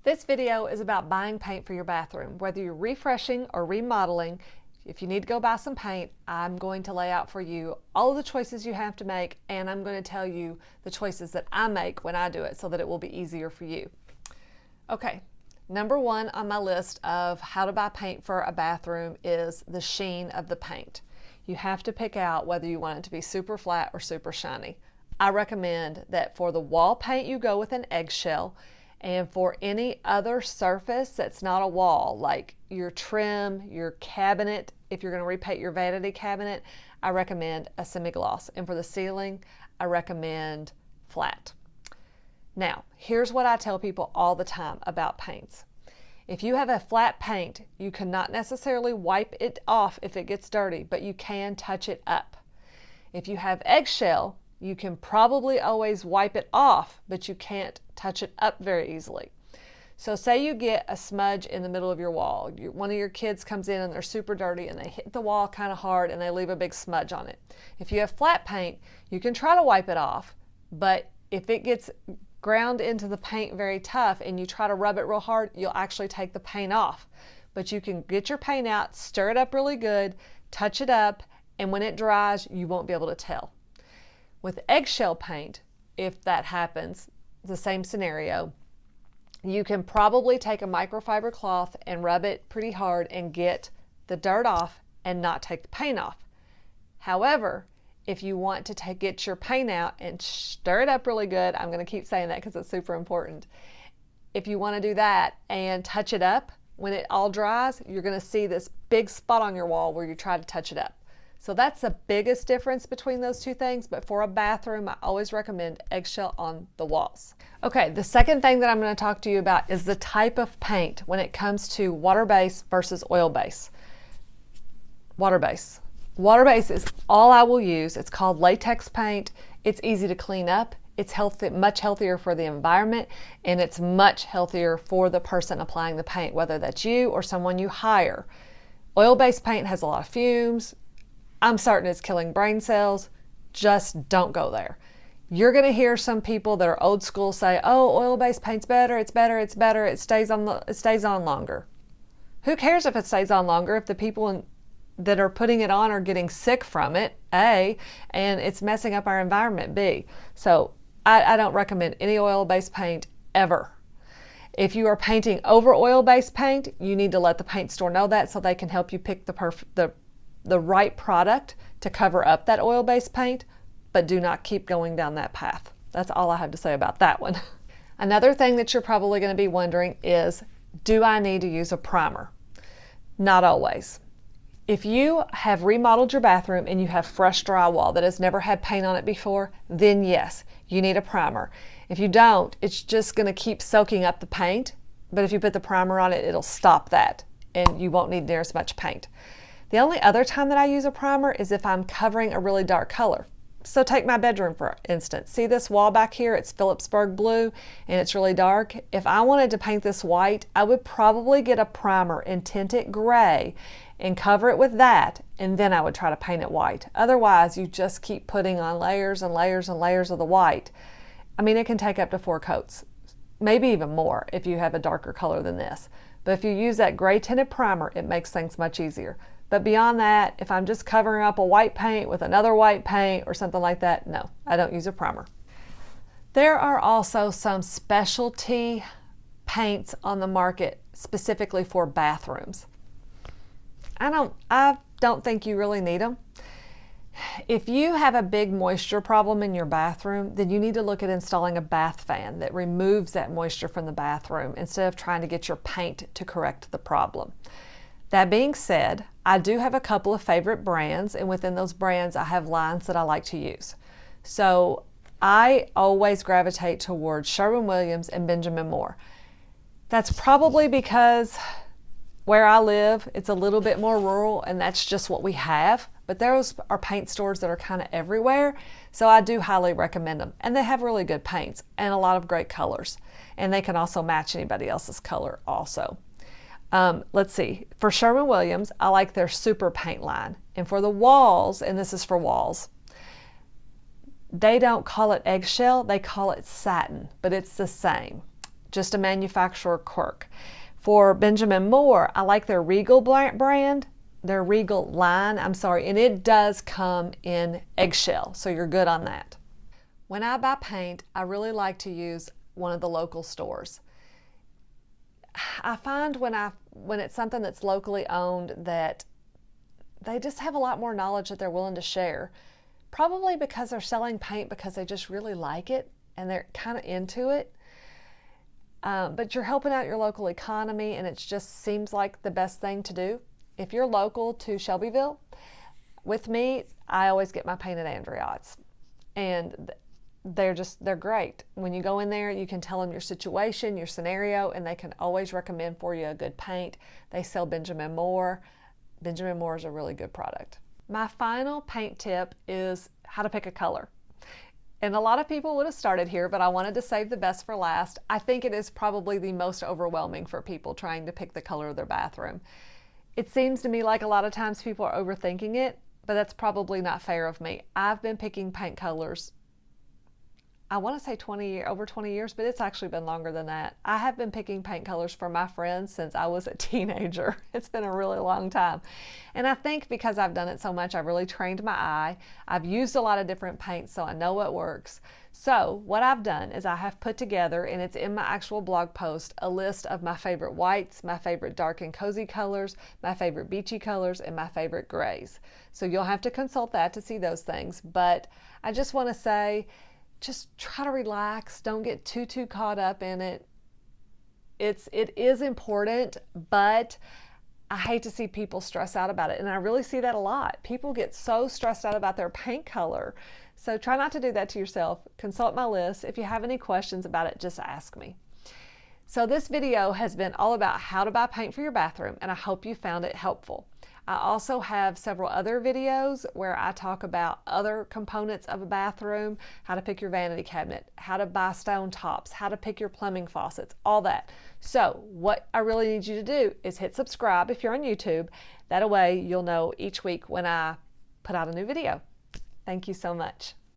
This video is about buying paint for your bathroom. Whether you're refreshing or remodeling, if you need to go buy some paint, I'm going to lay out for you all of the choices you have to make, and I'm going to tell you the choices that I make when I do it so that it will be easier for you. Okay, number one on my list of how to buy paint for a bathroom is the sheen of the paint. You have to pick out whether you want it to be super flat or super shiny. I recommend that for the wall paint you go with an eggshell, and for any other surface that's not a wall, like your trim, your cabinet, if you're going to repaint your vanity cabinet, I recommend a semi-gloss. And for the ceiling, I recommend flat. Now, here's what I tell people all the time about paints. If you have a flat paint, you cannot necessarily wipe it off if it gets dirty, but you can touch it up. If you have eggshell, you can probably always wipe it off, but you can't touch it up very easily. So say you get a smudge in the middle of your wall. One of your kids comes in and they're super dirty and they hit the wall kind of hard and they leave a big smudge on it. If you have flat paint, you can try to wipe it off, but if it gets ground into the paint very tough and you try to rub it real hard, you'll actually take the paint off. But you can get your paint out, stir it up really good, touch it up, and when it dries, you won't be able to tell. With eggshell paint, if that happens, the same scenario, you can probably take a microfiber cloth and rub it pretty hard and get the dirt off and not take the paint off. However, if you want to get your paint out and stir it up really good, I'm going to keep saying that because it's super important. If you want to do that and touch it up, when it all dries, you're going to see this big spot on your wall where you try to touch it up. So that's the biggest difference between those two things, but for a bathroom, I always recommend eggshell on the walls. Okay, the second thing that I'm going to talk to you about is the type of paint when it comes to water-based versus oil-based. Water-based. Water-based is all I will use. It's called latex paint. It's easy to clean up. It's healthy, much healthier for the environment, and it's much healthier for the person applying the paint, whether that's you or someone you hire. Oil-based paint has a lot of fumes. I'm certain it's killing brain cells. Just don't go there. You're going to hear some people that are old school say, oh, oil-based paint's better, it's better, it's better, it stays on longer. Who cares if it stays on longer if the people that are putting it on are getting sick from it, A, and it's messing up our environment, B. So I don't recommend any oil-based paint ever. If you are painting over oil-based paint, you need to let the paint store know that so they can help you pick the right product to cover up that oil-based paint, but do not keep going down that path. That's all I have to say about that one. Another thing that you're probably going to be wondering is, do I need to use a primer? Not always. If you have remodeled your bathroom and you have fresh drywall that has never had paint on it before, then yes, you need a primer. If you don't, it's just going to keep soaking up the paint, but if you put the primer on it, it'll stop that and you won't need near as much paint. The only other time that I use a primer is if I'm covering a really dark color. So take my bedroom for instance. See this wall back here? It's Phillipsburg blue and it's really dark. If I wanted to paint this white, I would probably get a primer and tint it gray and cover it with that, and then I would try to paint it white. Otherwise, you just keep putting on layers and layers and layers of the white. I mean, it can take up to 4 coats, maybe even more if you have a darker color than this. But if you use that gray tinted primer, it makes things much easier. But beyond that, if I'm just covering up a white paint with another white paint or something like that, no, I don't use a primer. There are also some specialty paints on the market specifically for bathrooms. I don't think you really need them. If you have a big moisture problem in your bathroom, then you need to look at installing a bath fan that removes that moisture from the bathroom instead of trying to get your paint to correct the problem. That being said, I do have a couple of favorite brands, and within those brands I have lines that I like to use. So I always gravitate towards Sherwin-Williams and Benjamin Moore. That's probably because where I live, it's a little bit more rural and that's just what we have, but those are paint stores that are kind of everywhere, so I do highly recommend them. And they have really good paints and a lot of great colors, and they can also match anybody else's color also. Let's see, for Sherwin-Williams, I like their Super Paint line. And for the walls, and this is for walls, they don't call it eggshell, they call it satin, but it's the same. just a manufacturer quirk. For Benjamin Moore, I like their Regal brand, their Regal line, and it does come in eggshell, so you're good on that. When I buy paint, I really like to use one of the local stores. I find when it's something that's locally owned that they just have a lot more knowledge that they're willing to share. Probably because they're selling paint because they just really like it and they're kind of into it. But you're helping out your local economy, and it just seems like the best thing to do. If you're local to Shelbyville, with me, I always get my paint at Andreott's, and they're great. When you go in there, you can tell them your situation, your scenario, and they can always recommend for you a good paint. They sell Benjamin Moore. Benjamin Moore is a really good product. My final paint tip is how to pick a color. And a lot of people would have started here, but I wanted to save the best for last. I think it is probably the most overwhelming for people trying to pick the color of their bathroom. It seems to me like a lot of times people are overthinking it, but that's probably not fair of me. I've been picking paint colors, I want to say over 20 years, but it's actually been longer than that. I have been picking paint colors for my friends since I was a teenager. It's been a really long time. And I think because I've done it so much, I've really trained my eye. I've used a lot of different paints, so I know what works. So what I've done is I have put together, and it's in my actual blog post, a list of my favorite whites, my favorite dark and cozy colors, my favorite beachy colors, and my favorite grays. So you'll have to consult that to see those things. But I just want to say, just try to relax. Don't get too caught up in it. It is important, but I hate to see people stress out about it. And I really see that a lot. People get so stressed out about their paint color. So try not to do that to yourself. Consult my list. If you have any questions about it, just ask me. So this video has been all about how to buy paint for your bathroom, and I hope you found it helpful. I also have several other videos where I talk about other components of a bathroom, how to pick your vanity cabinet, how to buy stone tops, how to pick your plumbing faucets, all that. So what I really need you to do is hit subscribe if you're on YouTube. That way you'll know each week when I put out a new video. Thank you so much.